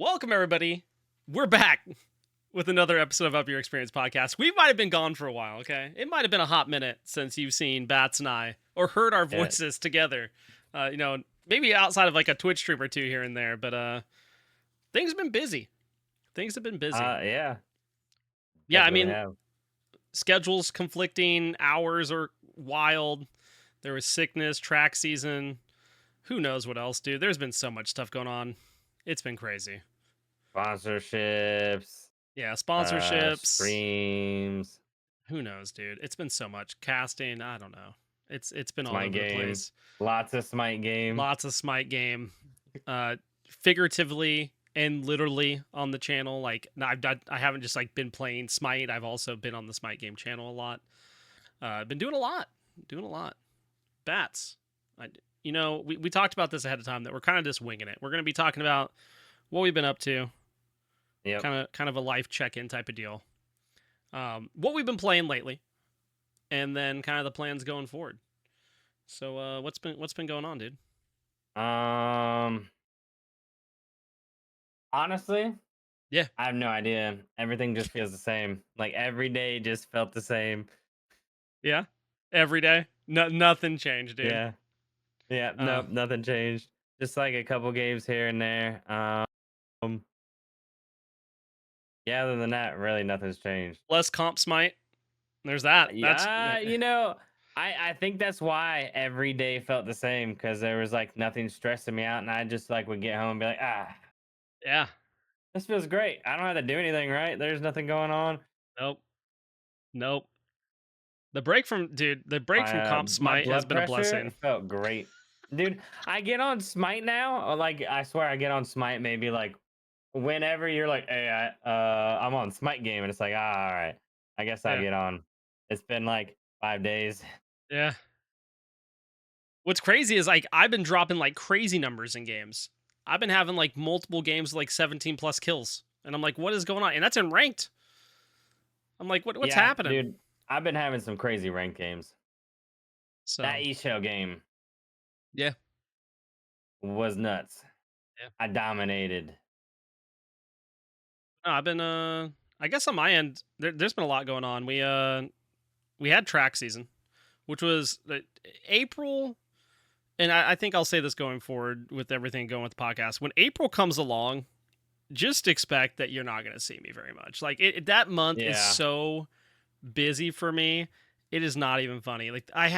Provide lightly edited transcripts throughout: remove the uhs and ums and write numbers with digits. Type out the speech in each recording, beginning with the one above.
Welcome, everybody. We're back with another episode of Up Your Experience podcast. We might have been gone for a while, okay? It might have been a hot minute since you've seen Bats and I or heard our Yeah. voices together. Maybe outside of like a Twitch stream or two here and there, but things have been busy. Things have been busy. Yeah, Yeah, I definitely mean, have. schedules conflicting, hours are wild. There was sickness, track season. Who knows what else, dude? There's been so much stuff going on. It's been crazy. Sponsorships, Yeah, sponsorships. streams, Who knows, dude? It's been so much casting. I don't know. It's been all Smite over the game, place. lots of Smite game. Lots of Smite game, figuratively and literally on the channel. Like, I haven't just like been playing Smite. I've also been on the Smite game channel a lot. Been doing a lot, Bats. We talked about this ahead of time that we're kind of just winging it. We're gonna be talking about what we've been up to, Yep. kind of a life check-in type of deal. What we've been playing lately, and then kind of the plans going forward. So what's been going on, dude? Honestly, Yeah. I have no idea. Everything just feels the same. Like every day just felt the same. Yeah. Every day. Nothing changed, dude. Yeah. Yeah. Uh, Nope. Nothing changed. Just like a couple games here and there. Yeah. Other than that, really nothing's changed. less comp smite. There's that. That's Yeah, I think that's why every day felt the same because there was like nothing stressing me out, and I just like would get home and be like, yeah. this feels great. I don't have to do anything, right? There's nothing going on. Nope. Nope. The break from comp My smite has blood been a pressure blessing. felt great, dude. I get on Smite now. Like I swear, I get on Smite maybe like whenever you're like, hey, I'm on Smite game, and it's like, all right, I guess I'll Yeah. get on. It's been like 5 days. Yeah. What's crazy is like I've been dropping like crazy numbers in games. I've been having like multiple games with, like 17 plus kills. And I'm like, what is going on? And that's in ranked. I'm like, what's Yeah, happening? dude. I've been having some crazy ranked games. So That eShell game yeah. was nuts. Yeah. I dominated. No, I've been I guess on my end there's been a lot going on. We had track season, which was April, and I think I'll say this going forward with everything going with the podcast. When April comes along, just expect that you're not going to see me very much. Like that month is Yeah. so busy for me. It is not even funny. Like I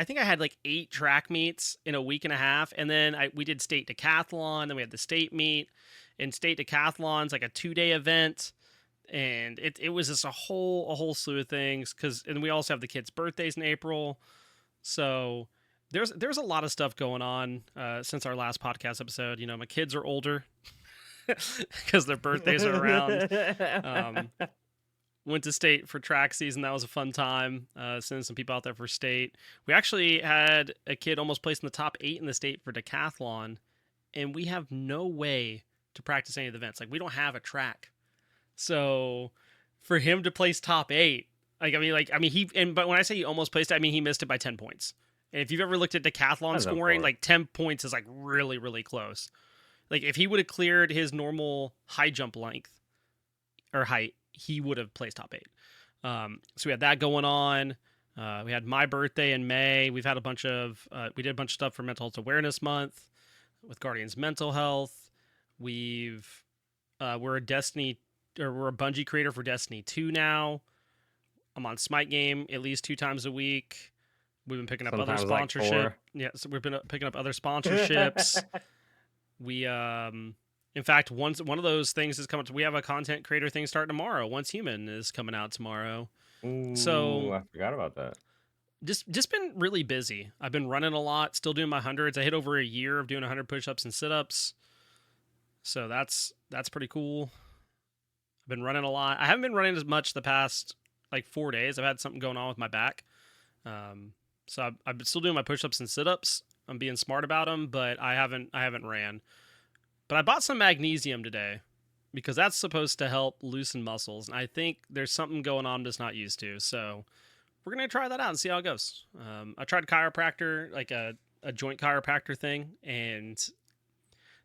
think I had like 8 track meets in a week and a half, and then we did state decathlon, then we had the state meet, and state decathlon's like a 2-day event, and it was just a whole slew of things and we also have the kids' birthdays in April, so there's a lot of stuff going on since our last podcast episode. My kids are older because their birthdays are around. Went to state for track season. That was a fun time. Sending some people out there for state. We actually had a kid almost placed in the top 8 in the state for decathlon, and we have no way to practice any of the events. Like we don't have a track, so for him to place top 8, but when I say he almost placed it, I mean he missed it by 10 points. And if you've ever looked at decathlon That's scoring, important. like 10 points is like really, really close. Like if he would have cleared his normal high jump length or height, he would have placed top 8. So we had that going on. We had my birthday in May. We did a bunch of stuff for Mental Health Awareness Month with Guardians Mental Health. We're a Bungie creator for Destiny 2 now. I'm on Smite game at least 2 times a week. We've been picking up other Sometimes like sponsorship. 4. Yeah, so we've been picking up other sponsorships. We in fact, one of those things is coming. We have a content creator thing starting tomorrow. Once Human is coming out tomorrow. Ooh, So I forgot about that. just been really busy. I've been running a lot, still doing my hundreds. I hit over a year of doing 100 push-ups and sit-ups. So that's pretty cool. I've been running a lot. I haven't been running as much the past like 4 days. I've had something going on with my back. So I've been still doing my push-ups and sit-ups. I'm being smart about them, but I haven't ran. But I bought some magnesium today because that's supposed to help loosen muscles. And I think there's something going on I'm just not used to. So we're going to try that out and see how it goes. I tried chiropractor, like a joint chiropractor thing, and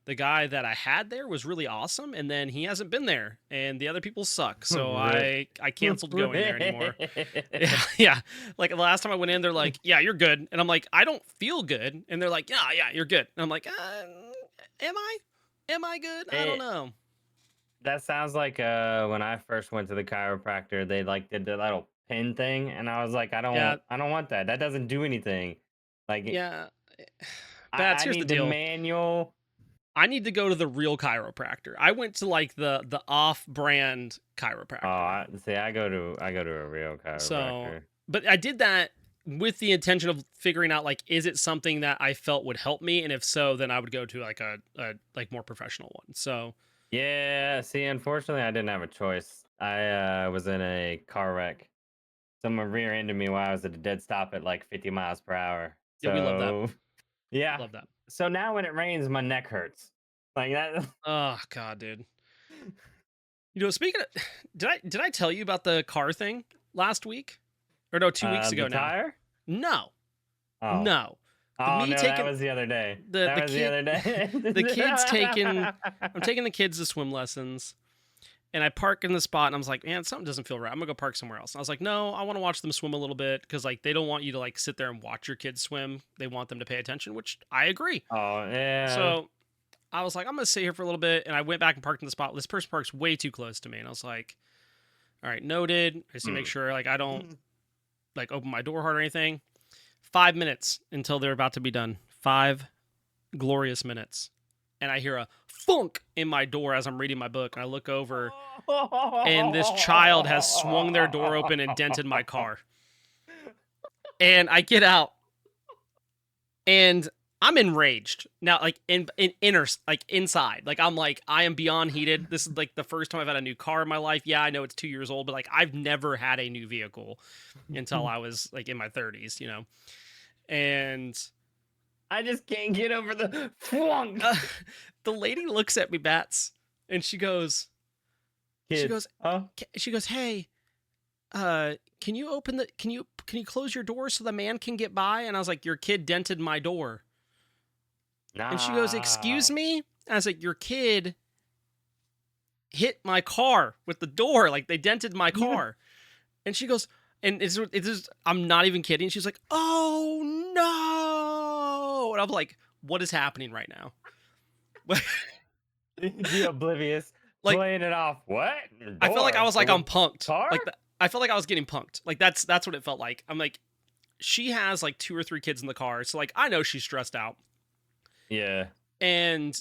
the guy that I had there was really awesome, and then he hasn't been there, and the other people suck, so Rip. I canceled going there anymore. Rip. Yeah, yeah. Like the last time I went in, they're like, "Yeah, you're good," and I'm like, "I don't feel good," and they're like, "Yeah, yeah, you're good," and I'm like, "Am I? Am I good? I don't It know." that sounds like when I first went to the chiropractor, they like did the little pin thing, and I was like, Yeah, I don't want that. That doesn't do anything. Like yeah. Bats. I Here's the need the deal. manual. I need to go to the real chiropractor. I went to like the off-brand Oh, chiropractor. I go to a real So, chiropractor. but I did that with the intention of figuring out like is it something that I felt would help me, and if so, then I would go to like a like more professional one. So, Yeah, see, unfortunately, I didn't have a choice. I was in a car wreck. Someone rear-ended me while I was at a dead stop at like 50 miles per hour. yeah, we love that. So, yeah. Love that. So now when it rains, my neck hurts. Like that. Oh god, dude. You know, speaking of, did I tell you about the car thing last week? Or no, 2 weeks The ago now. tire? No. Oh. No. The Oh me no, that taking was the other day. the That was the kid other day. the kids taking I'm taking the kids to swim lessons, and I park in the spot, and I was like, man, something doesn't feel right. I'm gonna go park somewhere else. And I was like, no, I want to watch them swim a little bit because like they don't want you to like sit there and watch your kids swim. They want them to pay attention, which I agree. Oh yeah. So I was like, I'm gonna sit here for a little bit, and I went back and parked in the spot. This person parks way too close to me, and I was like, all right, noted. I just need to make Mm. sure like I don't like open my door hard or anything. 5 minutes until they're about to be done. 5 glorious minutes. And I hear a thunk in my door as I'm reading my book. And I look over, and this child has swung their door open and dented my car. And I get out, and I'm enraged now, like in inner, like inside, like I'm like I am beyond heated. This is like the first time I've had a new car in my life. Yeah, I know it's 2 years old, but like I've never had a new vehicle until I was like in my 30s, you know. And I just can't get over the flunk. the lady looks at me, Bats, and she goes, Kids, huh? "Hey, can you open the, can you close your door so the man can get by?" And I was like, "Your kid dented my door." And she goes, "Excuse Nah. me?" And I was like, "Your kid hit my car with the door, like they dented my car." And she goes, and it's just, I'm not even kidding. She's like, "Oh no!" And I'm like, "What is happening right now?" The oblivious, Like, playing it off. What? I felt like I Door? was like on punked. Car? Like I felt like I was getting punked. Like that's what it felt like. I'm like, she has like 2 or 3 kids in the car, so like I know she's stressed out, Yeah. and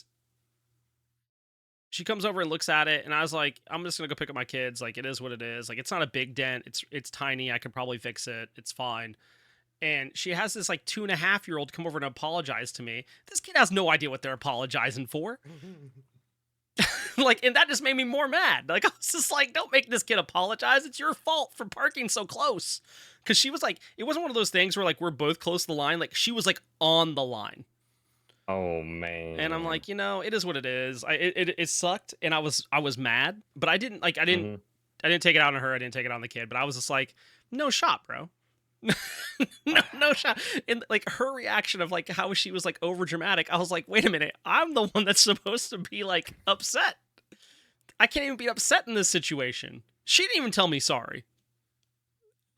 she comes over and looks at it, and I was like, I'm just gonna go pick up my kids. Like it is what it is. Like it's not a big dent. It's tiny. I could probably fix it. It's fine. And she has this like 2.5-year-old come over and apologize to me. This kid has no idea what they're apologizing for. Like, and that just made me more mad. Like I was just like, don't make this kid apologize. It's your fault for parking so close. Cause she was like, it wasn't one of those things where like we're both close to the line. Like she was like on the line. Oh man. And I'm like, it is what it is. It sucked, and I was mad, but Mhm. I didn't take it out on her. I didn't take it on the kid, but I was just like, no shot, bro. No shot. And like her reaction of like how she was like over dramatic, I was like, wait a minute, I'm the one that's supposed to be like upset. I can't even be upset in this situation. She didn't even tell me sorry.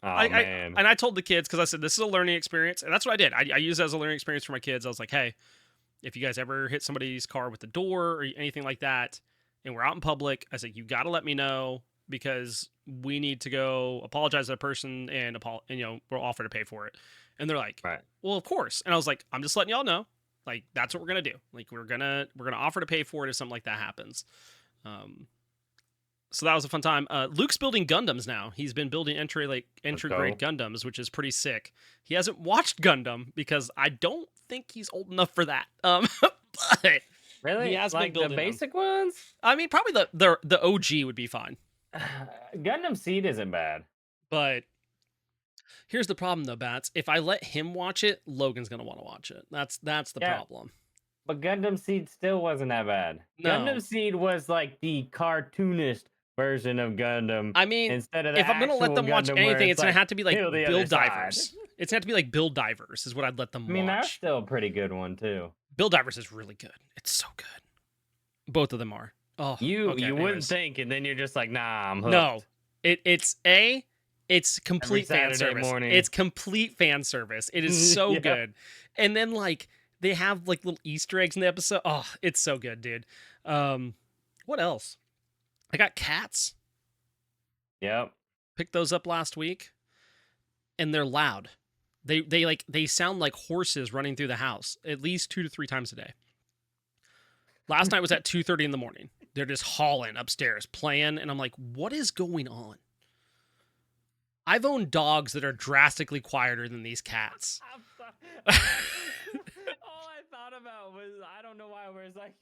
Oh man. And I told the kids because I said this is a learning experience, and that's what I did. I used it as a learning experience for my kids. I was like, hey, if you guys ever hit somebody's car with the door or anything like that, and we're out in public, I said, you got to let me know because we need to go apologize to the person and we'll offer to pay for it. And they're like, Right. well, of course. And I was like, I'm just letting y'all know, like, that's what we're going to do. Like, we're going to offer to pay for it if something like that happens. So that was a fun time. Luke's building Gundams now. He's been building entry grade Gundams, which is pretty sick. He hasn't watched Gundam because I don't think he's old enough for that. But Really? he has been Like the building them. basic ones? I mean, probably the OG would be fine. Gundam Seed isn't bad. But here's the problem, though, Bats. If I let him watch it, Logan's gonna want to watch it. That's the Yeah. problem. But Gundam Seed still wasn't that bad. No. Gundam Seed was like the cartoonist version of Gundam. I mean, instead of the if I'm gonna let actual them watch Gundam where anything, it's gonna like, have to be like kill the other Build side. Divers. It's gonna have to be like Build Divers is what I'd let them I mean, that's watch. still a pretty good one too. Build Divers is really good. It's so good. Both of them are. Oh, okay. You wouldn't Anyways, think, and then you're just like, nah, I'm no, hooked. it's Every complete fan Saturday service. morning. It's complete fan service. It is so Yeah. good. And then like they have like little Easter eggs in the episode. Oh, it's so good, dude. What else? I got cats. Yep. Picked those up last week, and they're loud. They sound like horses running through the house at least 2 to 3 times a day. Last night was at 2:30 in the morning. They're just hauling upstairs, playing, and I'm like, what is going on? I've owned dogs that are drastically quieter than these cats. All I thought about was, I don't know why, where it's like,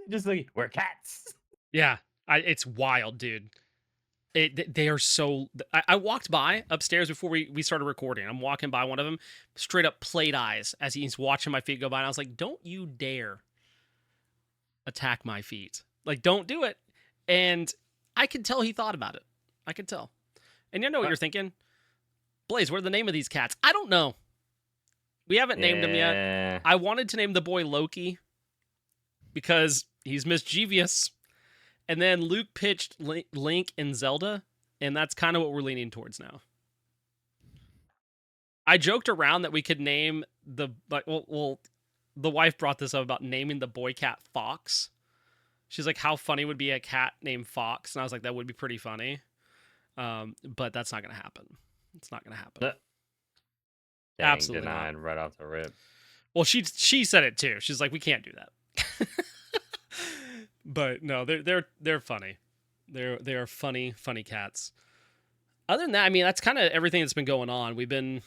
just like, we're cats. Yeah, it's wild, dude. They are so. I walked by upstairs before we started recording. I'm walking by one of them, straight up played eyes as he's watching my feet go by. And I was like, don't you dare attack my feet. Like, don't do it. And I could tell he thought about it. I could tell. And you know what you're thinking? Blaise, what are the name of these cats? I don't know. We haven't named them yet. I wanted to name the boy Loki because he's mischievous. And then Luke pitched Link and Zelda, and that's kind of what we're leaning towards now. I joked around that we could name the the wife brought this up about naming the boy cat Fox. She's like, how funny would be a cat named Fox? And I was like, that would be pretty funny. But that's not going to happen. It's not going to happen. Dang, Absolutely denied not. right off the rip. Well, she said it too. She's like, we can't do that. But no, they're funny. They are funny cats. Other than that, I mean, that's kind of everything that's been going on. I mean,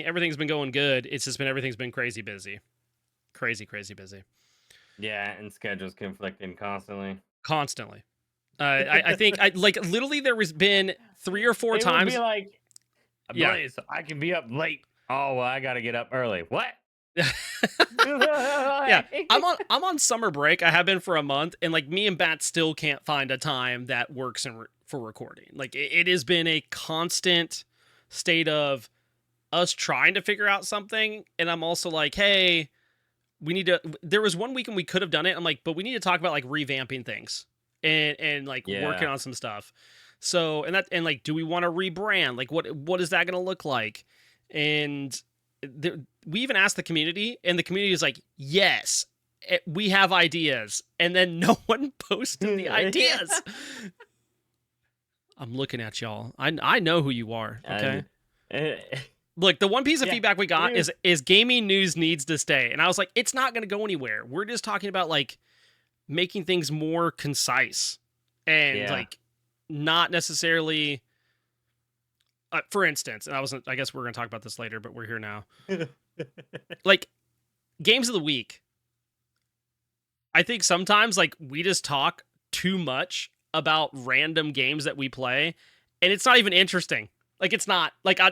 everything's been going good. It's just been everything's been crazy busy. Crazy busy. Yeah, and schedules conflicting constantly. Constantly. I think I like literally there has been 3 or 4 times. Would be like, Yeah. Blaise, I can be up late. Oh, well, I got to get up early. What? Yeah, I'm on summer break. I have been for a month, and like me and Bat still can't find a time that works for recording. Like it has been a constant state of us trying to figure out something, and I'm also like, hey, we need to. There was one weekend we could have done it. I'm like, but we need to talk about like revamping things and like working on some stuff. So and like, do we want to rebrand? Like, what is that going to look like? And we even asked the community, and the community is like, yes, we have ideas. And then no one posted the ideas. I'm looking at y'all. I know who you are. Okay. Look, the one piece of feedback we got is gaming news needs to stay. And I was like, it's not going to go anywhere. We're just talking about like making things more concise and like not necessarily. For instance, and I guess we're going to talk about this later, but we're here now. Like, games of the week. I think sometimes, like, we just talk too much about random games that we play, and it's not even interesting. Like, it's not. Like, I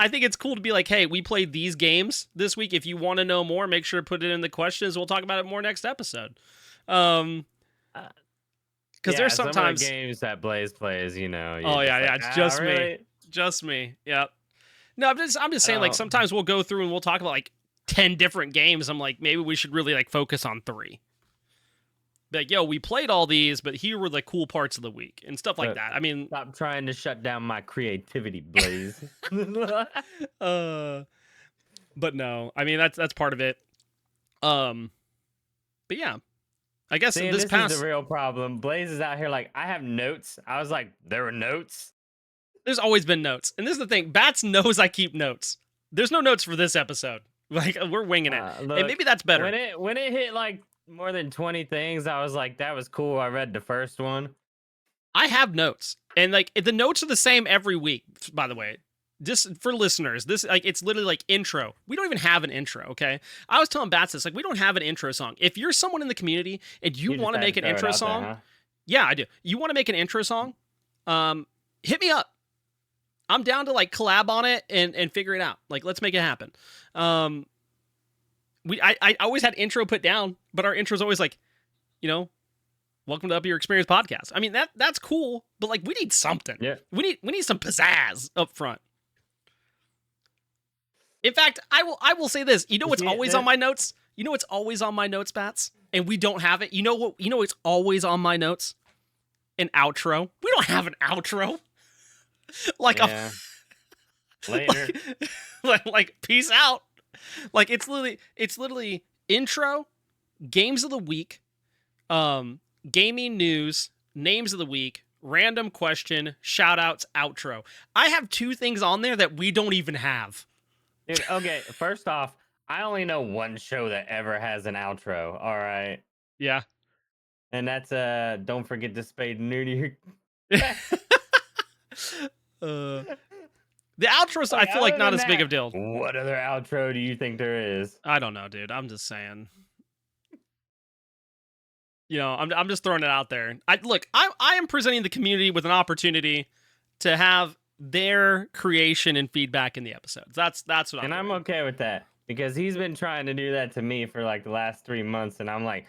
think it's cool to be like, hey, we played these games this week. If you want to know more, make sure to put it in the questions. We'll talk about it more next episode. Because there's sometimes some of the games that Blaise plays, you know. Oh yeah, it's just really? me, just me. Yep. No, I'm just saying, like sometimes we'll go through and we'll talk about like 10 different games. I'm like, maybe we should really like focus on 3. Like, yo, we played all these, but here were the cool parts of the week and stuff like that. I mean, stop trying to shut down my creativity, Blaise. But no, I mean that's part of it. But yeah. I guess this is the real problem. Blaise is out here like, I have notes. I was like, there were notes? There's always been notes. And this is the thing. Bats knows I keep notes. There's no notes for this episode. Like, we're winging it. Look, and maybe that's better. When it hit like more than 20 things, I was like, that was cool. I read the first one. I have notes. And like the notes are the same every week, by the way. Just for listeners, this like it's literally like intro. We don't even have an intro, okay? I was telling Bats this, like we don't have an intro song. If you're someone in the community and you want to make an intro song, there, huh? Yeah, I do. You want to make an intro song? Hit me up. I'm down to like collab on it and figure it out. Like let's make it happen. I always had intro put down, but our intro's always like, you know, welcome to Up Your Experience podcast. I mean that's cool, but like we need something. Yeah. We need some pizzazz up front. In fact, I will say this. You know what's always on my notes? You know what's always on my notes, Bats? And we don't have it. You know what? You know it's always on my notes? An outro. We don't have an outro. Like a Yeah. Later. like peace out. Like it's literally intro, games of the week, gaming news, names of the week, random question, shout outs, outro. I have two things on there that we don't even have. Dude, okay, first off, I only know one show that ever has an outro. All right. Yeah. And that's don't forget to spade nerdy. uh the outros I Like feel like other not than as big that, of a deal. what other outro do you think there is? I don't know, dude. I'm just saying. I'm just throwing it out there. I am presenting the community with an opportunity to have their creation and feedback in the episodes. That's what I'm And I'm doing. okay with that because he's been trying to do that to me for like the last 3 months, and I'm like,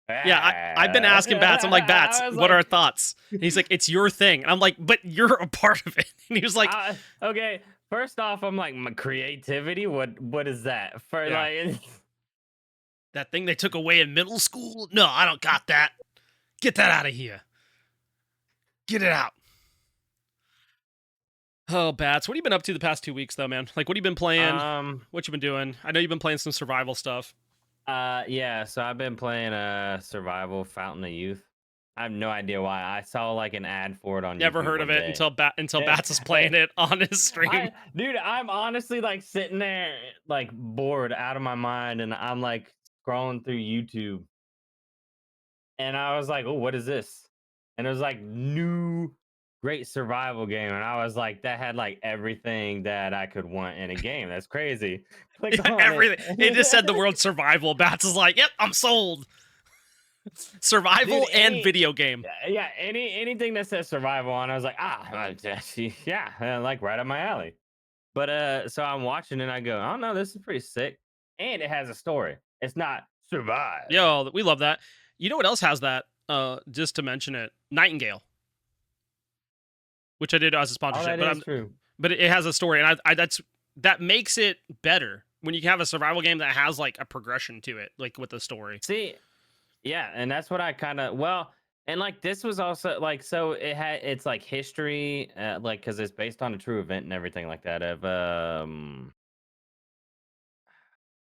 Yeah, I've been asking Bats. I'm like, Bats, I was what are our like, thoughts? And he's like, it's your thing. And I'm like, but you're a part of it. And he was like, okay. First off, I'm like, my creativity. What is that for? yeah, Like, that thing they took away in middle school? No, I don't got that. Get that out of here. Get it out. Oh, Bats, what have you been up to the past 2 weeks, though, man? Like, what have you been playing? um, What you been doing? I know you've been playing some survival stuff. yeah. So I've been playing Survival Fountain of Youth. I have no idea why. I saw like an ad for it on Never YouTube heard of one it day. until Bats is playing it on his stream. Dude, I'm honestly like sitting there like bored out of my mind, and I'm like scrolling through YouTube, and I was like, "Oh, what is this?" And it was like new great survival game, and I was like, that had like everything that I could want in a game. That's crazy. Click Yeah, on it. everything. It just said the word survival. Bats is like, yep, I'm sold. Dude, Survival and video game. yeah, anything that says survival on, I was like, yeah, like right up my alley. But so I'm watching and I go, oh no, this is pretty sick. And it has a story. It's not survive. Yo, we love that. You know what else has that? Just to mention it, Nightingale, which I did as a Oh, sponsorship, that but is true. it has a story, and that makes it better when you have a survival game that has like a progression to it, like with the story. See, yeah, and that's what I kind of and like this was also like so it's like history, like because it's based on a true event and everything like that of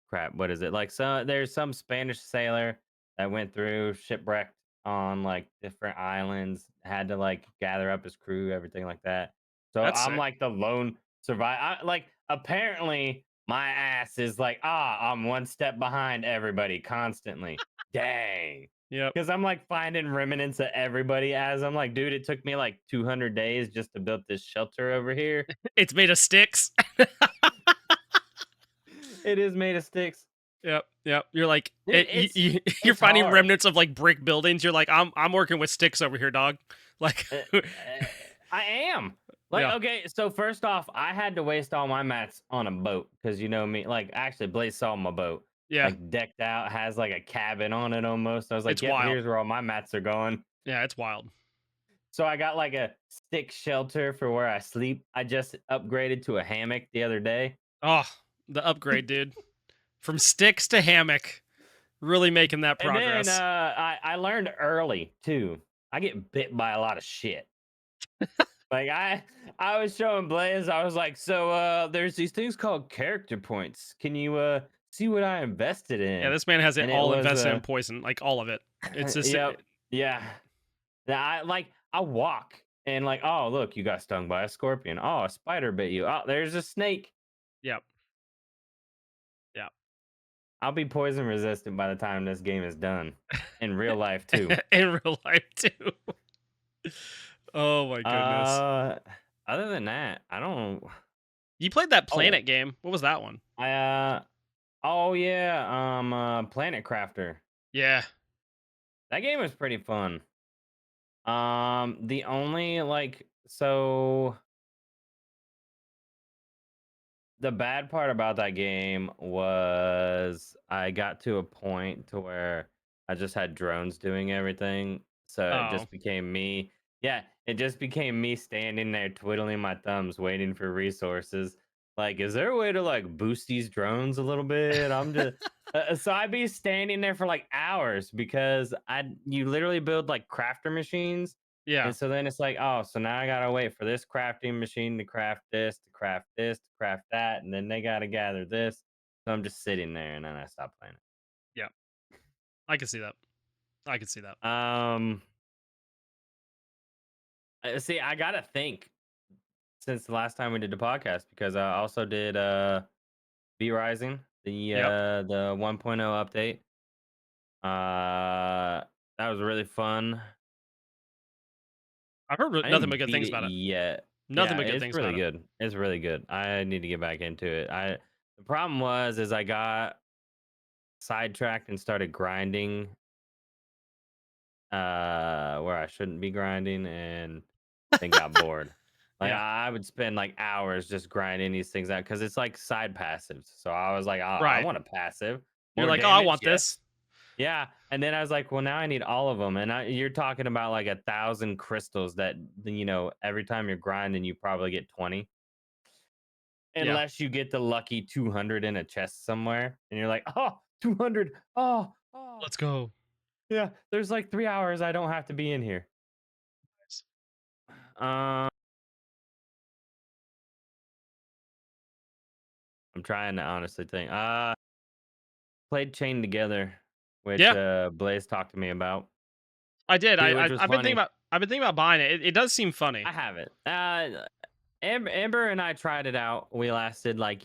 crap, what is it? Like so there's some Spanish sailor that went through shipwrecked on like different islands, had to like gather up his crew, everything like that. So That's I'm sick. like the lone survivor. Like apparently my ass is like, I'm one step behind everybody constantly. Dang. Yep. Because I'm like finding remnants of everybody as I'm like, dude, it took me like 200 days just to build this shelter over here. It's made of sticks. It is made of sticks. Yep, yep. You're like Dude, you're it's finding hard. remnants of like brick buildings. You're like, I'm working with sticks over here, dog. Like, I am. Like, yeah, okay, so first off, I had to waste all my mats on a boat because you know me. Like, actually, Blaze saw my boat, yeah. like decked out, has like a cabin on it almost. I was like, It's yep, wild. here's where all my mats are going. Yeah, it's wild. So I got like a stick shelter for where I sleep. I just upgraded to a hammock the other day. Oh, the upgrade, dude. From sticks to hammock. Really making that And then progress. I learned early too. I get bit by a lot of shit. Like I was showing Blaze, I was like, so there's these things called character points. Can you see what I invested Yeah, in? this man has it And it all was invested in poison, like all of it. It's just yep, yeah. I walk and like, oh look, you got stung by a scorpion. Oh, a spider bit you. Oh, there's a snake. yep, yep. I'll be poison resistant by the time this game is done. In real life too. In real life too. Oh my goodness. Uh other than that, I don't You played that oh planet game. What was that one? I oh yeah, Planet Crafter. Yeah. That game was pretty fun. The only like so the bad part about that game was I got to a point to where I just had drones doing everything. So it Oh. just became me. Yeah, it just became me standing there twiddling my thumbs waiting for resources. Like, is there a way to like boost these drones a little bit? I'm just so I'd be standing there for like hours because you literally build like crafter machines. Yeah. And so then it's like, oh, so now I gotta wait for this crafting machine to craft this, to craft this, to craft that, and then they gotta gather this. So I'm just sitting there and then I stop playing Yeah. I can see that. I can see that. it. See, I gotta think since the last time we did the podcast because I also did V Rising, Yep. the 1.0 update. That was really fun. I've heard I nothing didn't but good beat things it about it. yet. Nothing Yeah, but good it's things really about it. good. It's really good. I need to get back into it. The problem was is I got sidetracked and started grinding where I shouldn't be grinding and then got bored. Like Yeah. I would spend like hours just grinding these things out because it's like side passives. So I was like, I Right. want a passive, You're more like, oh, I damage, want this. yes. Yeah, and then I was like, well, now I need all of them, and you're talking about like 1,000 crystals that every time you're grinding, you probably get 20, Yeah. unless you get the lucky 200 in a chest somewhere, and you're like, oh, 200, oh, oh, Let's go. yeah. There's like 3 hours I don't have to be in here. Um, I'm trying to honestly think. Played Chain Together, which Yeah, Blaise talked to me about, I did. which was I've been thinking funny. about buying it. It does seem funny. I have it. Amber and I tried it out. We lasted like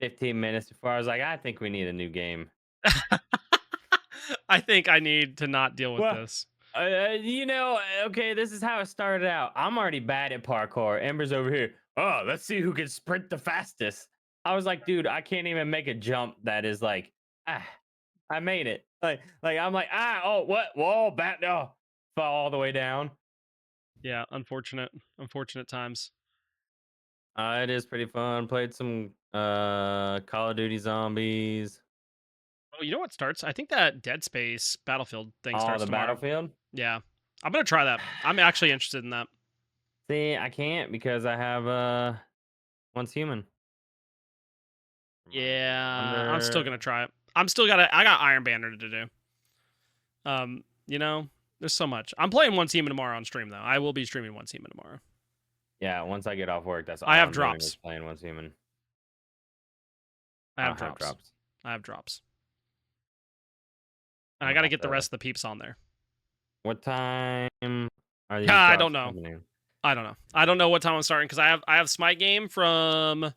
15 minutes before I was like, I think we need a new game. I think I need to not deal with Well, this. okay, this is how it started out. I'm already bad at parkour. Amber's over here. Oh, let's see who can sprint the fastest. I was like, dude, I can't even make a jump that is like, ah, I made it. Like I'm like, oh, what? Whoa, bat, no, fall all the way down. Yeah, unfortunate times. It is pretty fun. Played some Call of Duty Zombies. Oh, you know what starts? I think that Dead Space Battlefield thing Oh, starts the tomorrow. Battlefield. Yeah, I'm gonna try that. I'm actually interested in that. See, I can't because I have once human. Yeah, I'm still gonna Wonder. try it. I got Iron Banner to do. You know, there's so much. I'm playing One Team tomorrow on stream though. I will be streaming One Team tomorrow. Yeah, once I get off work, that's I all have I'm doing is drops. playing once human. I I have don't have drops. drops. I have drops. And I'm I gonna got to have get the to. rest of the peeps on there. What time are Yeah, these I drops don't know. coming in? I don't know. I don't know what time I'm starting because I have Smite game from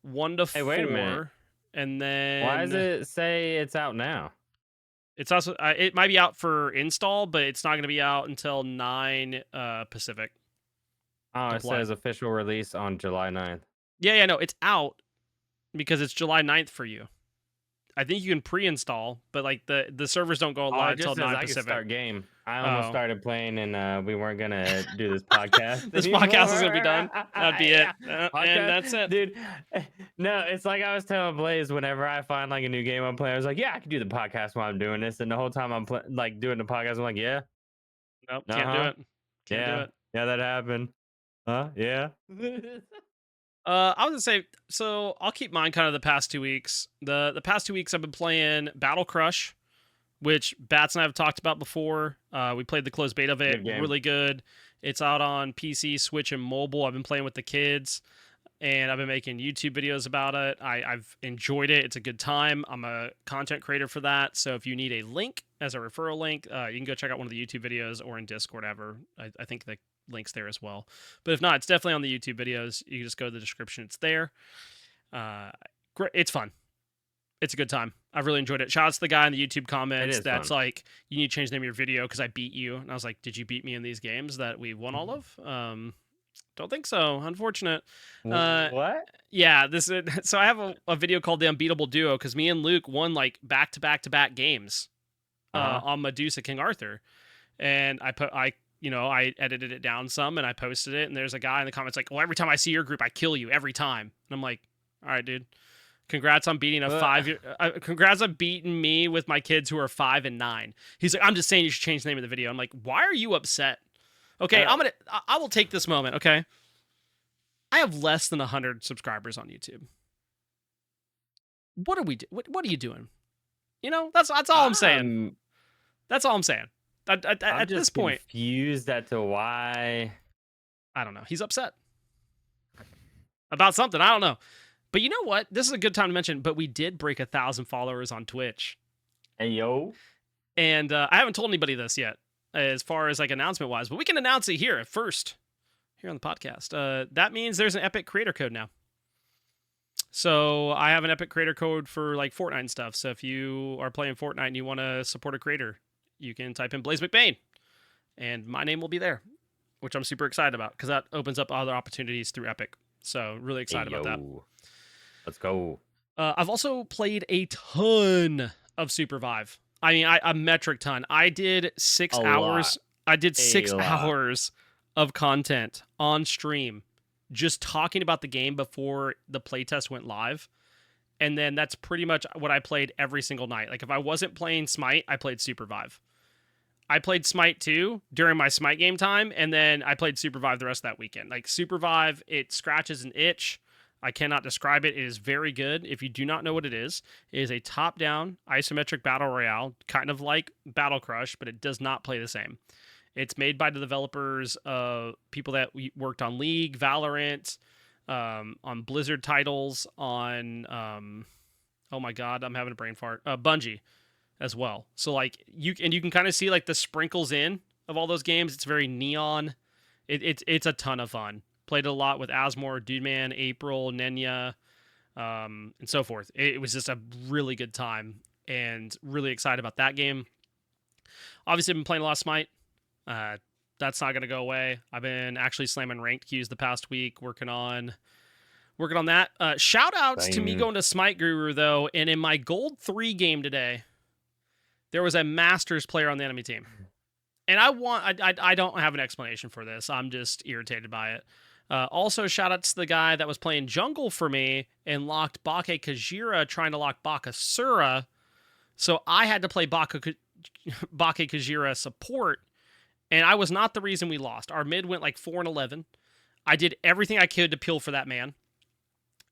1 to Hey, wait a minute. 4, and Why does then it say it's out now? it's also it might be out for install, but it's not going to be out until 9 Pacific Oh, to it play. says official release on July 9th. Yeah, no, it's out because it's July 9th for you. I think you can pre-install, but like the servers don't go Oh, it live just until says 9 I can Pacific. start game. I almost Oh, started playing and we weren't gonna do this podcast this podcast is going to anymore. be done. That'd be it. Yeah, And podcast, that's it. dude. No, it's like I was telling Blaze whenever I find like a new game I'm playing, I was like, yeah, I can do the podcast while I'm doing this. And the whole time I'm like doing the podcast, I'm like, yeah, Nope, uh can't do huh, it. Can't do yeah, it. yeah, that happened. Huh? Yeah. I was gonna say, so I'll keep mine kind of the past 2 weeks. The past 2 weeks I've been playing Battle Crush, which Bats and I have talked about before. We played the closed beta of it, Good game. really good. It's out on PC, Switch, and mobile. I've been playing with the kids, and I've been making YouTube videos about it. I've enjoyed it. It's a good time. I'm a content creator for that, so if you need a link as a referral link, you can go check out one of the YouTube videos or in Discord, ever. I think the links there as well. But if not, it's definitely on the YouTube videos. You can just go to the description. It's there. Great. It's fun. It's a good time. I've really enjoyed it. Shout out to the guy in the YouTube It comments is that's fun. like, you need to change the name of your video because I beat you. And I was like, did you beat me in these games that we won all of? Don't think so. Unfortunate. Uh, What? yeah, this is, so I have a video called The Unbeatable Duo because me and Luke won like back to back to back games Uh huh. on Medusa King Arthur. And I edited it down some and I posted it. And there's a guy in the comments like, well, every time I see your group, I kill you every time. And I'm like, all right, dude. Congrats on beating a Well, 5 year. Congrats on beating me with my kids who are 5 and 9. He's like, I'm just saying you should change the name of the video. I'm like, why are you upset? Okay, uh, I will take this moment. Okay, I have less than 100 subscribers on YouTube. What are we what are you doing? You know, that's all I'm saying. I'm That's all I'm saying. I'm At this just point, confused as to why. I don't know. He's upset about something. I don't know. But you know what? This is a good time to mention. But we did break 1,000 followers on Twitch, Hey yo, and I haven't told anybody this yet, as far as like announcement wise. But we can announce it here first, here on the podcast. That means there's an Epic Creator Code now. So I have an Epic Creator Code for like Fortnite and stuff. So if you are playing Fortnite and you want to support a creator, you can type in Blaise McBain, and my name will be there, which I'm super excited about because that opens up other opportunities through Epic. So really hey excited about that. yo, let's go. I've also played a ton of Supervive. I mean, a metric ton. I did 6 A hours. lot. I did A 6 lot. hours of content on stream, just talking about the game before the playtest went live. And then that's pretty much what I played every single night. Like if I wasn't playing Smite, I played Supervive. I played Smite 2 during my Smite game time, and then I played Supervive the rest of that weekend. Like Supervive, it scratches an itch. I cannot describe it. It is very good. If you do not know what it is a top-down isometric battle royale, kind of like Battle Crush, but it does not play the same. It's made by the developers, people that worked on League, Valorant, on Blizzard titles, on oh my god, I'm having a brain fart. Bungie as well. So like you can kind of see like the sprinkles in of all those games. It's very neon. It's a ton of fun. Played a lot with Asmore, Dude Man, April, Nenya, and so forth. It was just a really good time and really excited about that game. Obviously, I've been playing a lot of Smite. That's not going to go away. I've been actually slamming ranked queues the past week, working on that. Shout outs to me Same. going to Smite Guru though, and in my Gold 3 game today, there was a Masters player on the enemy team. And I don't have an explanation for this. I'm just irritated by it. Also, shout out to the guy that was playing jungle for me and locked Bake Kajira trying to lock Bakasura. So I had to play Bake Kajira support, and I was not the reason we lost. Our mid went like 4-11. I did everything I could to peel for that man.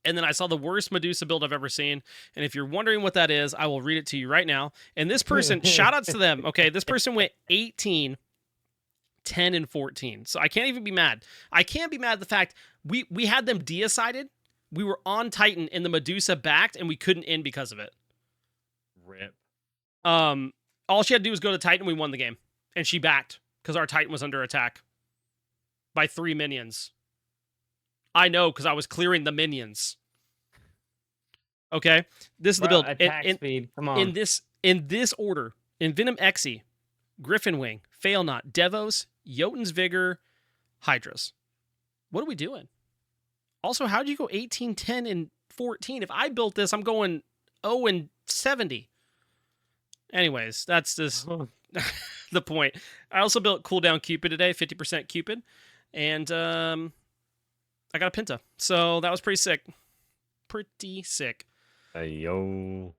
And then I saw the worst Medusa build I've ever seen. And if you're wondering what that is, I will read it to you right now. And this person, shout outs to them. Okay, this person went 18, 10, and 14. So I can't even be mad. I can't be mad at the fact we had them decided. We were on Titan and the Medusa backed and we couldn't end because of it. Rip. All she had to do was go to Titan. We won the game. And she backed because our Titan was under attack by 3 minions. I know because I was clearing the minions. Okay, this is the build. Attack speed. Come on. In this order: Envenom Exy, Griffin Wing, Fail Not, Devos, Jotun's Vigor, Hydras. What are we doing? Also, how did you go 18, 10, and 14? If I built this, I'm going 0 and 70. Anyways, that's just the point. I also built Cooldown Cupid today, 50% Cupid, and I got a Penta. So that was pretty sick. Pretty sick. Hey yo.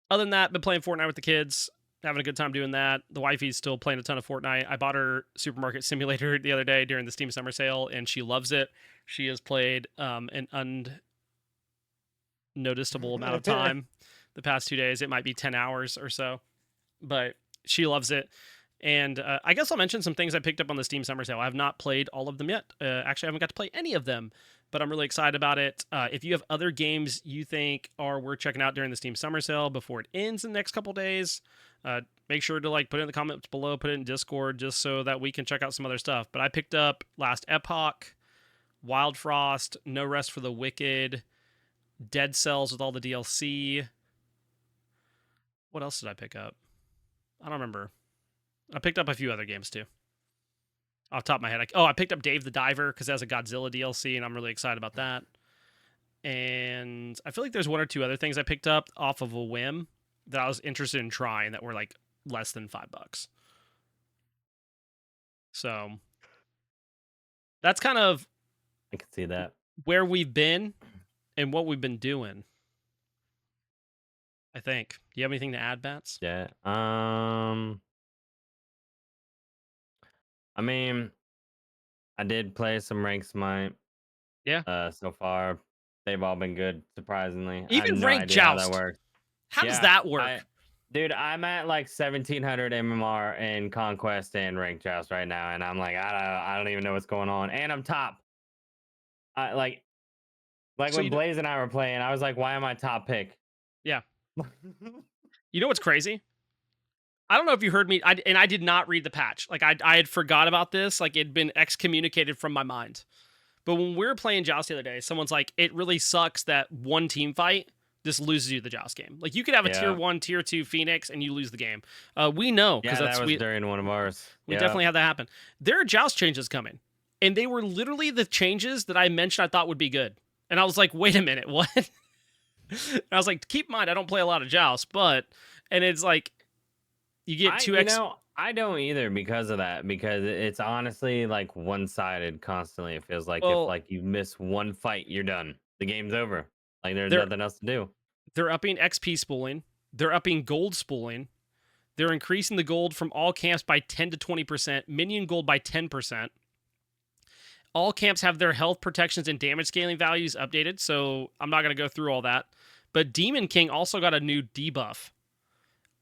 Other than that, been playing Fortnite with the kids, having a good time doing that. The wifey's still playing a ton of Fortnite. I bought her Supermarket Simulator the other day during the Steam Summer Sale, and she loves it. She has played an unnoticeable amount of time the past 2 days. It might be 10 hours or so, but she loves it. And I guess I'll mention some things I picked up on the Steam Summer Sale. I have not played all of them yet. Actually, I haven't got to play any of them, but I'm really excited about it. If you have other games you think are worth checking out during the Steam Summer Sale before it ends in the next couple days, make sure to put it in the comments below, put it in Discord, just so that we can check out some other stuff. But I picked up Last Epoch, Wild Frost, No Rest for the Wicked, Dead Cells with all the DLC. What else did I pick up? I don't remember. I picked up a few other games too. Off the top of my head. I picked up Dave the Diver because it has a Godzilla DLC, and I'm really excited about that. And I feel like there's one or two other things I picked up off of a whim that I was interested in trying that were like less than $5. So that's kind of I can see that. where we've been and what we've been doing. I think. Do you have anything to add, Bats? Yeah. I mean, I did play some rank Smite. Yeah. So far. They've all been good, surprisingly. I have Even no ranked idea how that joust. works. How does Yeah, that I work? dude, I'm at like 1700 MMR in Conquest and Rank Joust right now, and I'm like, I don't even know what's going on. And I'm top. I like So when Blaze and I were playing, I was like, why am I top pick? yeah. You know what's crazy? I don't know if you heard me, and I did not read the patch. Like I had forgot about this. Like it'd been excommunicated from my mind. But when we were playing Joust the other day, someone's like, "It really sucks that one team fight just loses you the Joust game. Like you could have a tier Yeah. one, tier two Phoenix, and you lose the game. We know because Yeah, that that's was during one of ours. we Yeah. definitely had that happen. There are Joust changes coming, and they were literally the changes that I mentioned I thought would be good. And I was like, wait a minute, what? And I was like, keep in mind, I don't play a lot of Joust, but and it's like you get I two you X. know, I don't either because of that, because it's honestly like one-sided constantly. It feels like if Well, like you miss one fight, you're done. The game's over. Like there's they're nothing else to do. they're upping XP spooling. They're upping gold spooling. They're increasing the gold from all camps by 10 to 20%, minion gold by 10%. All camps have their health protections and damage scaling values updated, so I'm not going to go through all that. But Demon King also got a new debuff.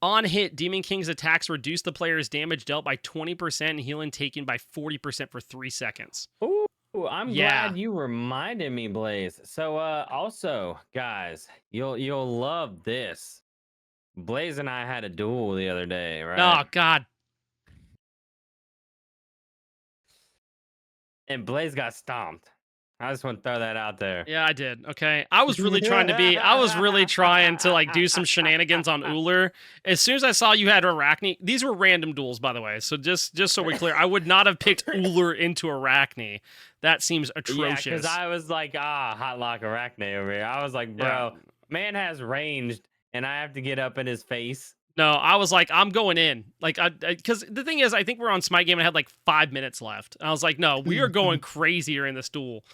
On hit, Demon King's attacks reduce the player's damage dealt by 20% and healing taken by 40% for 3 seconds. Ooh, I'm Yeah. glad you reminded me, Blaze. So also, guys, you'll love this. Blaze and I had a duel the other day, right? Oh, God. And Blaze got stomped. I just want to throw that out there. Yeah, I did. Okay. I was really trying to like do some shenanigans on Uller. As soon as I saw you had Arachne, these were random duels, by the way. So just so we're clear, I would not have picked Uller into Arachne. That seems Yeah, because atrocious. I was like, hot lock Arachne over here. I was like, Yeah. bro, man has ranged, and I have to get up in his face. No, I was like, I'm going in. Like, because the thing is, I think we're on Smite Game and I had like 5 minutes left. And I was like, no, we are going crazier in this duel.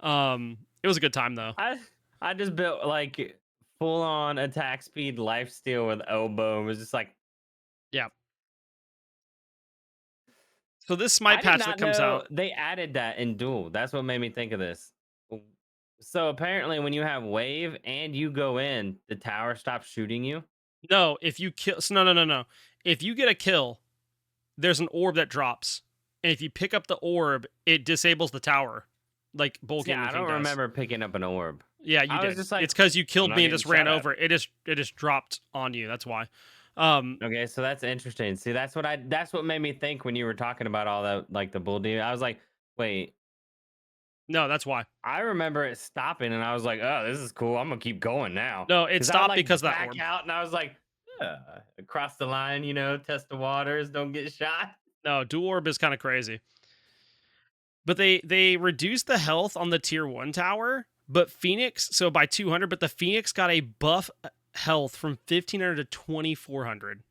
It was a good time though. I I just built like full on attack speed life steal with elbow. It was just like Yeah. So this Smite I did patch that not comes know out, they added that in duel. That's what made me think of this. So apparently, when you have wave and you go in, the tower stops shooting you. no, if you kill, so no. If you get a kill, there's an orb that drops, and if you pick up the orb, it disables the tower, like Bulk See, Gaming I King don't does. remember picking up an orb. Yeah, you I was did. just like, It's because you I'm killed not me and getting just ran shot at. over. It just dropped on you. That's why. Um, Okay, so that's interesting. See, that's what made me think when you were talking about all that, like the bull demon. I was like, wait, no, that's why. I remember it stopping, and I was like, oh, this is cool. I'm gonna keep going now. No, it Because I would stopped because like of that back orb. out, and I was like, across the line, test the waters, don't get shot. No, dual orb is kind of crazy. But they reduced the health on the tier 1 tower, but Phoenix, so by 200, but the Phoenix got a buff health from 1500 to 2400.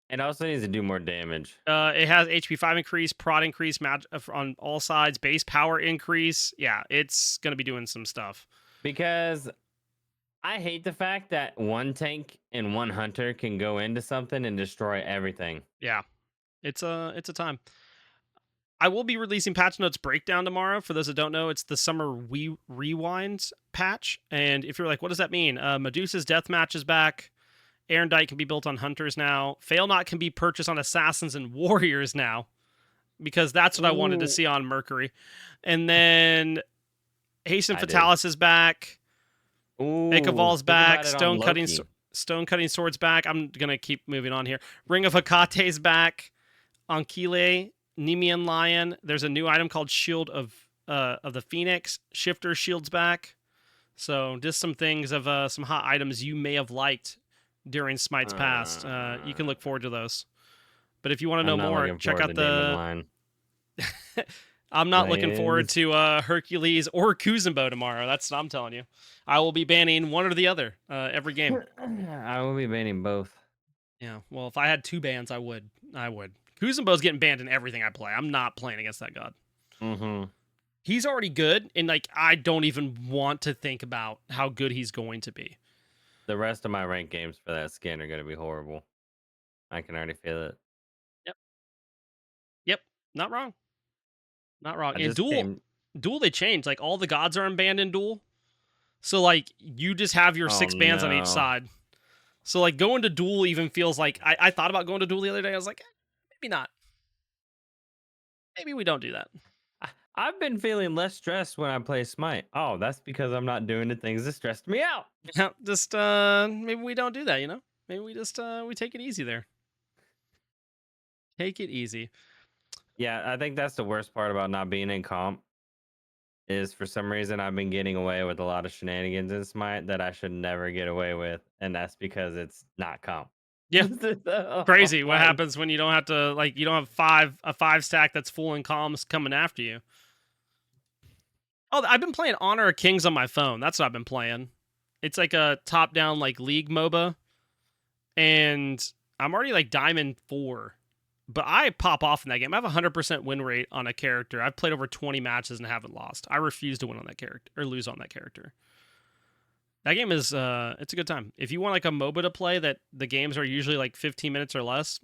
It also needs to do more damage. It has HP 5 increase, prod increase, on all sides, base power increase. Yeah, it's going to be doing some stuff. Because I hate the fact that one tank and one hunter can go into something and destroy everything. Yeah, it's a time. I will be releasing patch notes breakdown tomorrow. For those that don't know, it's the summer rewind patch. And if you're like, what does that mean? Medusa's deathmatch is back. Erendite can be built on hunters now. Fail not can be purchased on assassins and warriors now, because that's what I wanted to Ooh, see on Mercury. And then Hasten I did. Fatalis is back. Ooh, Ekaval's think back. about it on Loki. Stone cutting swords back. I'm gonna keep moving on here. Ring of Hekate's back. Ankile, Nemean Lion. There's a new item called Shield of the Phoenix. Shifter shields back. So just some things of some hot items you may have liked during Smite's past. You can Uh, look forward to those. But if you want to I'm know not more, looking check forward out to Demon the. Line. I'm not looking forward Blaze. to Hercules or Kuzenbo tomorrow. That's what I'm telling you. I will be banning one or the other every game. I will be banning both. Yeah. Well, if I had two bans, I would. I would. Kuzenbo's getting banned in everything I play. I'm not playing against that god. Mm-hmm. He's already good, and like I don't even want to think about how good he's going to be. The rest of my rank games for that skin are going to be horrible. I can already feel it. Yep. Yep. Not wrong. Not wrong. I And just duel came. Duel they changed. Like all the gods are unbanned in Duel. So like you just have your Oh 6 bans on each no. side. So like going to Duel even feels like I thought about going to Duel the other day. I was like, maybe not. Maybe we don't do that. I've been feeling less stressed when I play Smite. Oh, that's because I'm not doing the things that stressed me out. Yeah, just maybe we don't do that, you know? Maybe we just we take it easy there. Take it easy. Yeah, I think that's the worst part about not being in comp is for some reason I've been getting away with a lot of shenanigans in Smite that I should never get away with, and that's because it's not comp. Yeah. So, Crazy what like, happens when you don't have to like you don't have a 5 stack that's full in comms coming after you. Oh, I've been playing Honor of Kings on my phone. That's what I've been playing. It's like a top-down like League MOBA, and I'm already like Diamond 4. But I pop off in that game. I have a 100% win rate on a character. I've played over 20 matches and haven't lost. I refuse to win on that character or lose on that character. That game is it's a good time. If you want like a MOBA to play that the games are usually like 15 minutes or less,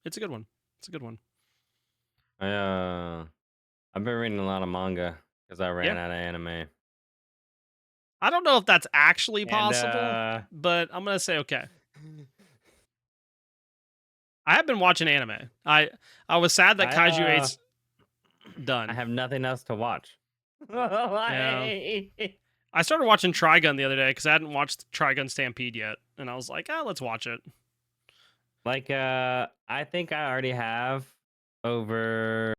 it's a good one. It's a good one. I I've been reading a lot of manga because I Yeah. ran out of anime. I don't know if that's actually And possible, but I'm going to say okay. I have been watching anime. I was sad that Kaiju I 8's done. have nothing else to watch. Yeah. Like, I started watching Trigun the other day because I hadn't watched Trigun Stampede yet, and I was like, let's watch it. I think I already have over.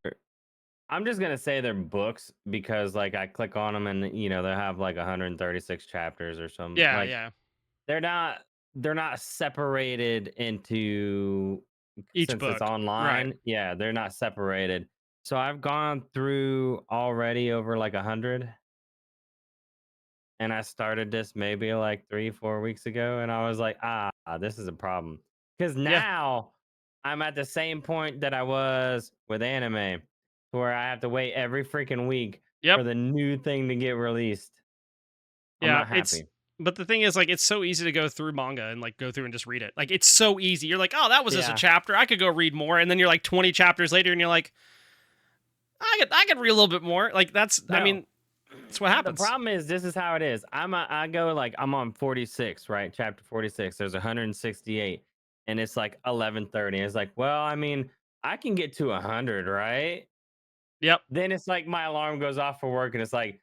I'm just gonna say they're books because like I click on them and they have like 136 chapters or some Yeah, like yeah. they're not they're not separated into Each since it's book. Right. online. Yeah, they're not separated. So I've gone through already over like 100, and I started this maybe like 3 4 weeks ago, and I was like, this is a problem because Yeah. now I'm at the same point that I was with anime, where I have to wait every freaking week Yep. for the new thing to get released. I'm Yeah, not happy. but the thing is like it's so easy to go through manga and like go through and just read it. Like it's so easy. You're like, "Oh, that was just a Yeah, chapter. I could go read more." And then you're like 20 chapters later and you're like, I could read a little bit more." Like I no. mean, that's what The happens. problem is this is how it is. I go like I'm on 46, right? Chapter 46. There's 168, and it's like 11:30. It's like, well, I mean, I can get to 100, right? Yep. Then it's like my alarm goes off for work, and it's like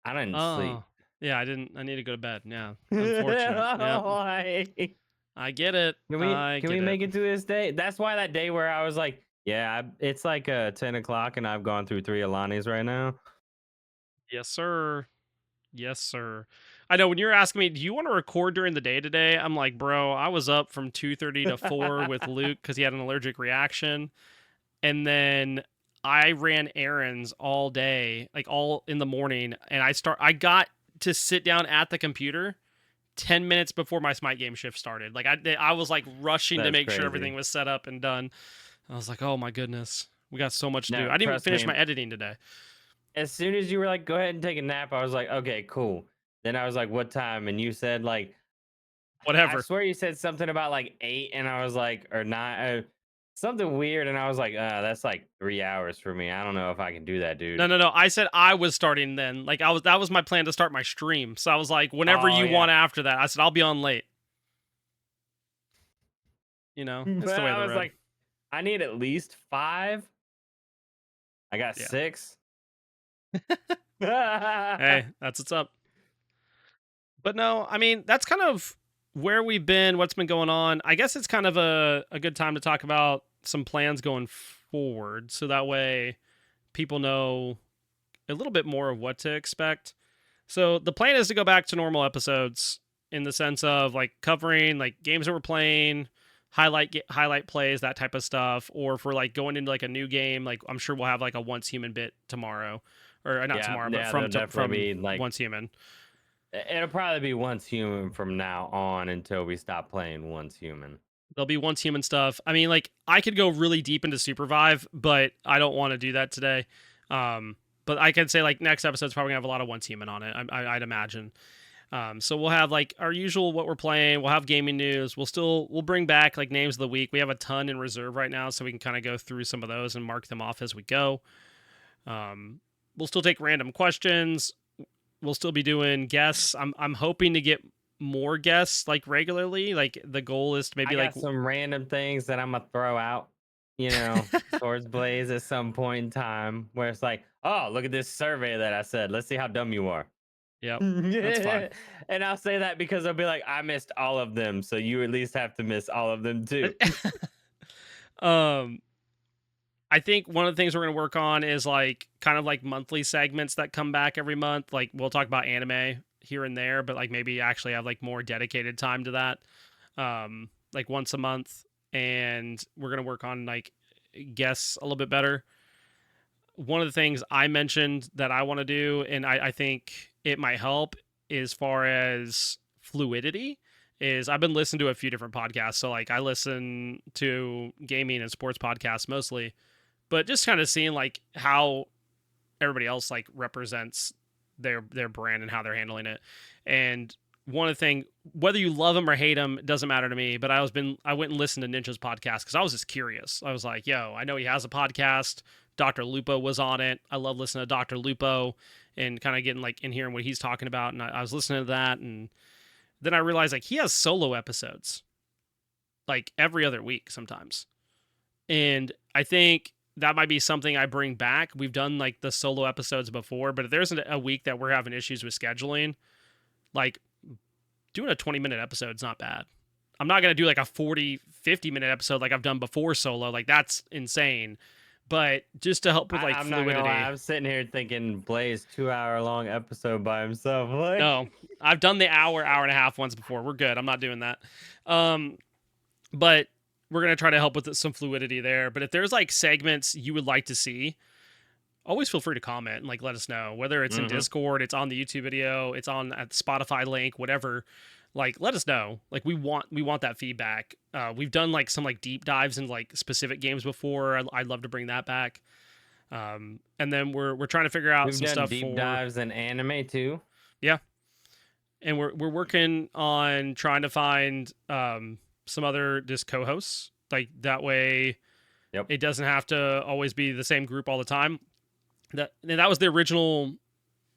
I didn't Oh. sleep. Yeah, I need to go to bed. Yeah. Unfortunate. Yep. Like, I get it. can we I can we get it. make it to this day? That's why that day where I was like, yeah, it's like 10 o'clock, and I've gone through 3 Alanis right now. Yes, sir. Yes, sir. I know when you're asking me, do you want to record during the day today? I'm like, bro, I was up from 2:30 to 4 with Luke because he had an allergic reaction. And then I ran errands all day, like all in the morning. And I got to sit down at the computer 10 minutes before my Smite game shift started. Like I was like rushing to That's make sure crazy. everything was set up and done. I was like, oh my goodness, we got so much to do. No, I didn't even trust finish me. my editing today. As soon as you were like, "Go ahead and take a nap," I was like, "Okay, cool." Then I was like, "What time?" And you said like, I Whatever. swear you said something about like 8, and I was like, or 9, something weird, and I was like, that's like 3 hours for me. I don't know if I can do that, No, dude." no, no. I said I was starting then. Like that was my plan to start my stream. So I was like, whenever Oh you yeah. want after that. I said I'll be on late. You know, it's But the way of I the was road. like, I need at least 5. I got Yeah. 6. Hey, that's what's up. But no, I mean, that's kind of where we've been, what's been going on. I guess it's kind of a good time to talk about some plans going forward. So that way people know a little bit more of what to expect. So the plan is to go back to normal episodes in the sense of like covering like games that we're playing, highlight plays, that type of stuff. Or if we're like going into like a new game, like I'm sure we'll have like a Once Human bit tomorrow, or not Yeah, tomorrow, but yeah, there'll definitely from be like Once Human. it'll probably be Once Human from now on until we stop playing Once Human. There'll be Once Human stuff. I mean, like I could go really deep into Supervive, but I don't want to do that today. But I can say like next episode's probably gonna have a lot of Once Human on it. I'd imagine. So we'll have like our usual what we're playing. We'll have gaming news. We'll bring back like names of the week. We have a ton in reserve right now, so we can kind of go through some of those and mark them off as we go. we'll still take random questions. We'll still be doing guests. I'm hoping to get more guests like regularly. Like the goal is to I maybe like got some random things that I'm gonna throw out, you know, towards Blaze at some point in time where it's like, oh, look at this survey that I said. Let's see how dumb you are. yep, that's fine. And I'll say that because I'll be like, I missed all of them, so you at least have to miss all of them too. um I think one of the things we're going to work on is like kind of like monthly segments that come back every month. Like we'll talk about anime here and there, but like maybe actually have like more dedicated time to that. Like once a month, and we're going to work on like guests a little bit better. One of the things I mentioned that I want to do, and I think it might help as far as fluidity, is I've been listening to a few different podcasts. So like I listen to gaming and sports podcasts mostly, but just kind of seeing like how everybody else like represents their brand and how they're handling it. And one of the thing, whether you love them or hate them, it doesn't matter to me. But I went and listened to Ninja's podcast because I was just curious. I was like, yo, I know he has a podcast. Dr. Lupo was on it. I love listening to Dr. Lupo and kind of getting like in hearing what he's talking about. And I was listening to that, and then I realized like he has solo episodes like every other week sometimes. And I think that might be something I bring back. We've done like the solo episodes before, but if there's a week that we're having issues with scheduling, like doing a 20-minute episode is not bad. I'm not going to do like a 40, 50-minute episode like I've done before solo. Like that's insane. But just to help with like I'm not gonna lie, fluidity. I'm sitting here thinking Blaze 2 hour long episode by himself. Like, No, I've done the hour and a half once before. We're good. I'm not doing that. Um, but we're going to try to help with some fluidity there. But if there's like segments you would like to see, always feel free to comment and like let us know, whether it's in mhm. Discord, it's on the YouTube video, it's on at the Spotify link, whatever. Like let us know. Like we want that feedback. We've done like some like deep dives in like specific games before. I'd love to bring that back. And then we're trying to figure out We've some done stuff deep for, dives in anime too. yeah. And we're working on trying to find some other just co-hosts, like that way Yep. it doesn't have to always be the same group all the time. That was the original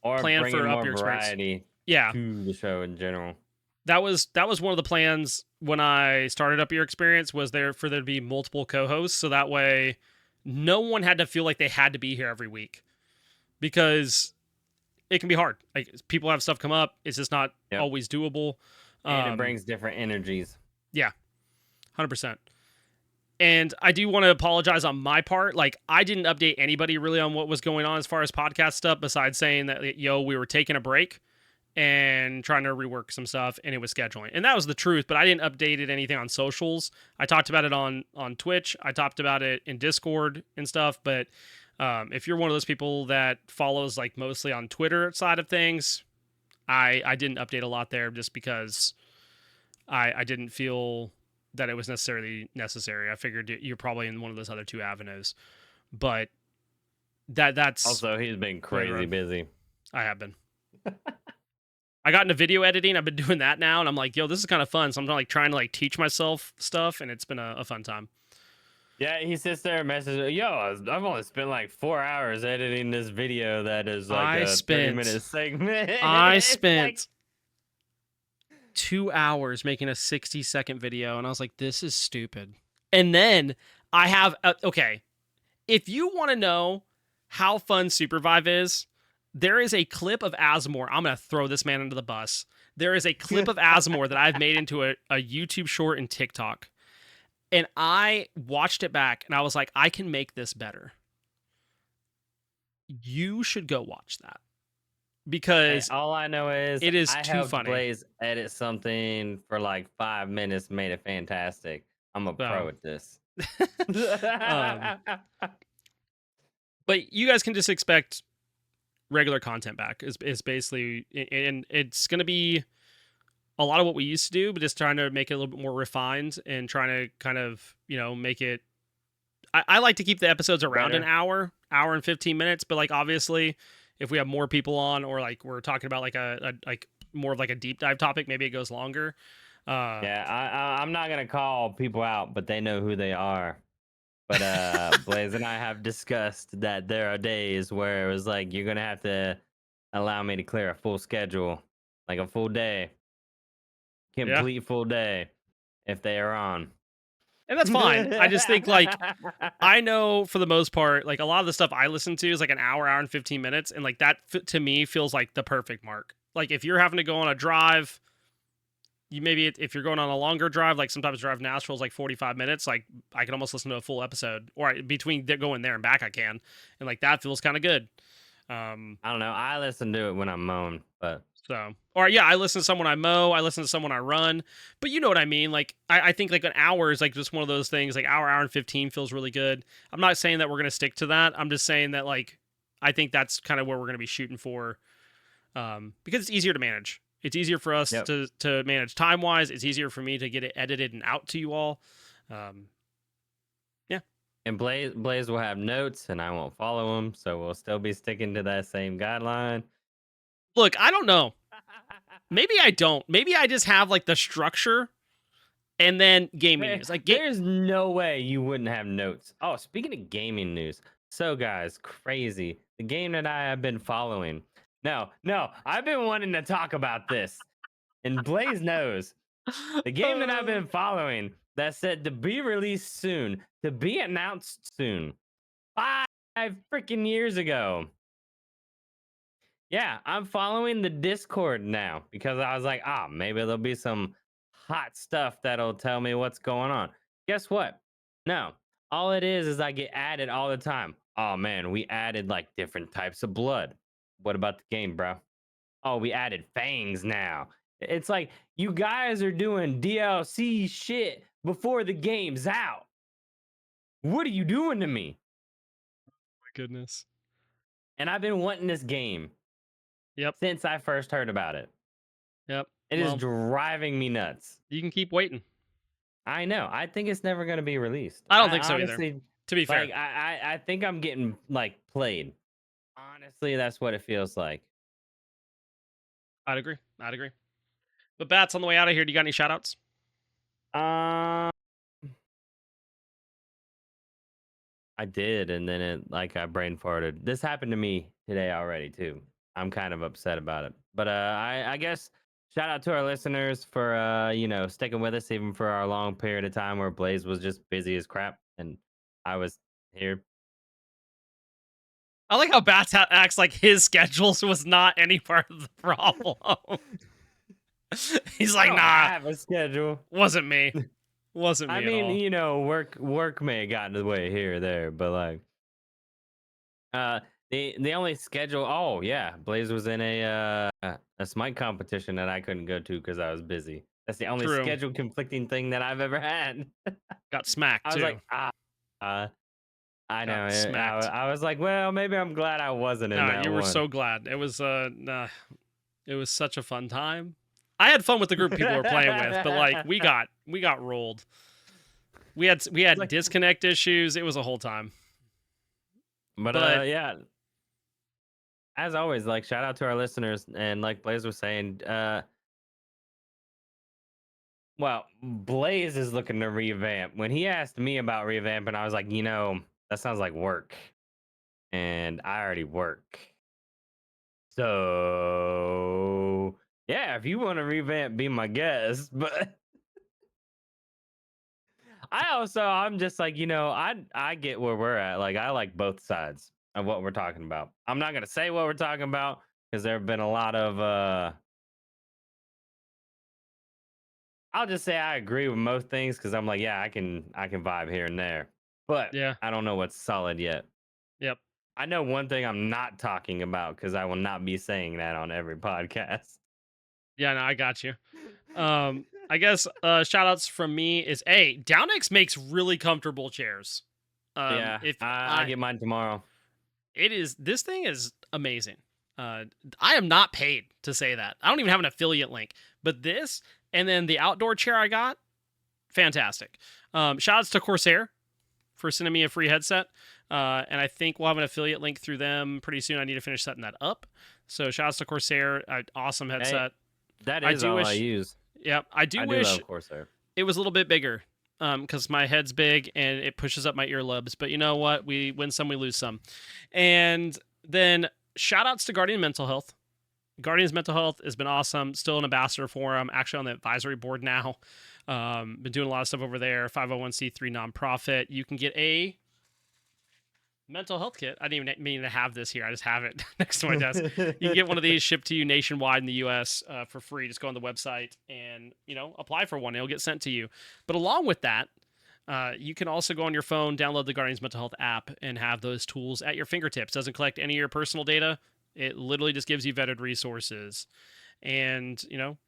Or plan bringing for Up more Your Experience. variety Yeah, to the show in general. that was one of the plans when I started Up Your Experience, was there for there to be multiple co-hosts, so that way no one had to feel like they had to be here every week, because it can be hard. Like people have stuff come up, it's just not Yep. always doable. And it Um, brings different energies. yeah, 100%. And I do want to apologize on my part. Like, I didn't update anybody really on what was going on as far as podcast stuff, besides saying that, yo, we were taking a break and trying to rework some stuff, and it was scheduling. And that was the truth, but I didn't update it anything on socials. I talked about it on Twitch. I talked about it in Discord and stuff. But if you're one of those people that follows like mostly on Twitter side of things, I didn't update a lot there just because I didn't feel that it was necessarily necessary. I figured you're probably in one of those other two avenues, but that's Also, he's been the way to crazy run. busy. I have been. I got into video editing. I've been doing that now, and I'm like, yo, this is kind of fun. So I'm like trying to like teach myself stuff, and it's been a fun time. Yeah, he sits there and messages, yo, I've only spent like 4 hours editing this video that is like I a 30-minute spent segment. I It's like, spent 2 hours making a 60-second video, and I was like, this is stupid. And then I have okay, if you want to know how fun Supervive is, there is a clip of Asmore. I'm going to throw this man under the bus. There is a clip of Asmore that I've made into a YouTube short and TikTok. And I watched it back and I was like, I can make this better. You should go watch that hey, because all I know is it is I too helped funny. Blaze edit something for like 5 minutes, made it fantastic. I'm a pro So, at this. um, but you guys can just expect regular content back is basically, and it's going to be a lot of what we used to do, but just trying to make it a little bit more refined and trying to kind of, make it. I like to keep the episodes around an Better. hour and 15 minutes, but like obviously, if we have more people on, or like we're talking about like a like more of like a deep dive topic, maybe it goes longer. Uh, Yeah, I'm not gonna call people out, but they know who they are. But Blaze and I have discussed that there are days where it was like you're gonna have to allow me to clear a full schedule, like a full day, Yeah. complete full day, if they are on. And that's fine. I just think like I know for the most part, like a lot of the stuff I listen to is like an hour and 15 minutes. And like that to me feels like the perfect mark. Like if you're having to go on a drive, you maybe if you're going on a longer drive, like sometimes drive Nashville is like 45 minutes. Like I can almost listen to a full episode, or between going there and back, I can. And like that feels kind of good. I don't know. I listen to it when I'm mowing, but So, or yeah, I listen to someone I mow, I listen to someone I run, but you know what I mean? Like, I think like an hour is like just one of those things, like hour and 15 feels really good. I'm not saying that we're going to stick to that. I'm just saying that like, I think that's kind of where we're going to be shooting for, because it's easier to manage. It's easier for us yep. to manage time wise. It's easier for me to get it edited and out to you all. Um, yeah. And Blaze will have notes, and I won't follow them, so we'll still be sticking to that same guideline. Look, I don't know. Maybe I don't. Maybe I just have like the structure and then gaming news. Like, There's no way you wouldn't have notes. Oh, speaking of gaming news, so guys, crazy. The game that I have been following. No, I've been wanting to talk about this, and Blaze knows the game that I've been following that said to be released soon, to be announced soon, 5 freaking years ago. Yeah, I'm following the Discord now because I was like, maybe there'll be some hot stuff that'll tell me what's going on. Guess what? No, all it is I get added all the time. Oh man, we added like different types of blood. What about the game, bro? Oh, we added fangs now. It's like you guys are doing DLC shit before the game's out. What are you doing to me? my goodness. And I've been wanting this game Yep. since I first heard about it. Yep. It is Well, driving me nuts. you can keep waiting. I know. I think it's never gonna be released. I don't I think so either. honestly To be like fair, I think I'm getting like played. Honestly, that's what it feels like. I'd agree. I'd agree. But Bats, on the way out of here, do you got any shout outs? Um I did, and then it like I brain farted. This happened to me today already too. I'm kind of upset about it. But I guess shout out to our listeners for sticking with us even for our long period of time where Blaze was just busy as crap and I was here. I like how Bats acts like his schedules was not any part of the problem. He's I like, don't nah, have a schedule. wasn't me. Wasn't I me at mean, all. work may have gotten in the way here or there, but like uh the only schedule yeah, Blaze was in a smite competition that I couldn't go to because I was busy. That's the only True. schedule conflicting thing that I've ever had. Got smacked I was too. like, uh, I know. Got smacked. I was like, well, maybe I'm glad I wasn't in No, that you were one. so glad. It was it was such a fun time. I had fun with the group of people we were playing with, but like we got rolled. We had Like, disconnect issues. It was a whole time. but But yeah, as always, like shout out to our listeners and like Blaze was saying, well, Blaze is looking to revamp. When he asked me about revamping, I was like, that sounds like work. And I already work. So, yeah, if you want to revamp, be my guest. But I'm just like, I get where we're at. Like, I like both sides of what we're talking about. I'm not going to say what we're talking about because there have been a lot of, I'll just say I agree with most things because I'm like, yeah, I can vibe here and there, but yeah, I don't know what's solid yet. yep. I know one thing I'm not talking about because I will not be saying that on every podcast. Yeah, no, I got you. I guess shout outs from me is Downix makes really comfortable chairs. Yeah, If I get mine tomorrow. this thing is amazing. I am not paid to say that. I don't even have an affiliate link, but this and then the outdoor chair I got, fantastic. Shout outs to Corsair for sending me a free headset. And I think we'll have an affiliate link through them pretty soon. I need to finish setting that up. So shout outs to Corsair, awesome headset. That I is do all I wish, use. yeah, I do I do wish love Corsair. it was a little bit bigger. because my head's big and it pushes up my earlobes. But you know what? We win some, we lose some. And then shout outs to Guardian Mental Health. Guardians Mental Health has been awesome. Still an ambassador for them. Actually on the advisory board now. Been doing a lot of stuff over there. 501c3 nonprofit. You can get a mental health kit. I didn't even mean to have this here. I just have it next to my desk. You can get one of these shipped to you nationwide in the U.S. For free. Just go on the website and apply for one. It'll get sent to you. But along with that, you can also go on your phone, download the Guardians Mental Health app, and have those tools at your fingertips. Doesn't collect any of your personal data. It literally just gives you vetted resources. And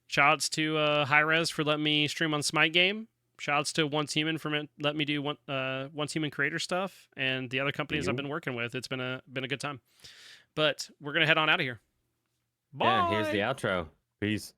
shoutouts to High Res for letting me stream on Smite Game. Shoutouts to Once Human for letting me do Once Human creator stuff, and the other companies I've been working with. It's been a good time. But we're gonna head on out of here. Bye. Yeah, here's the outro. Peace.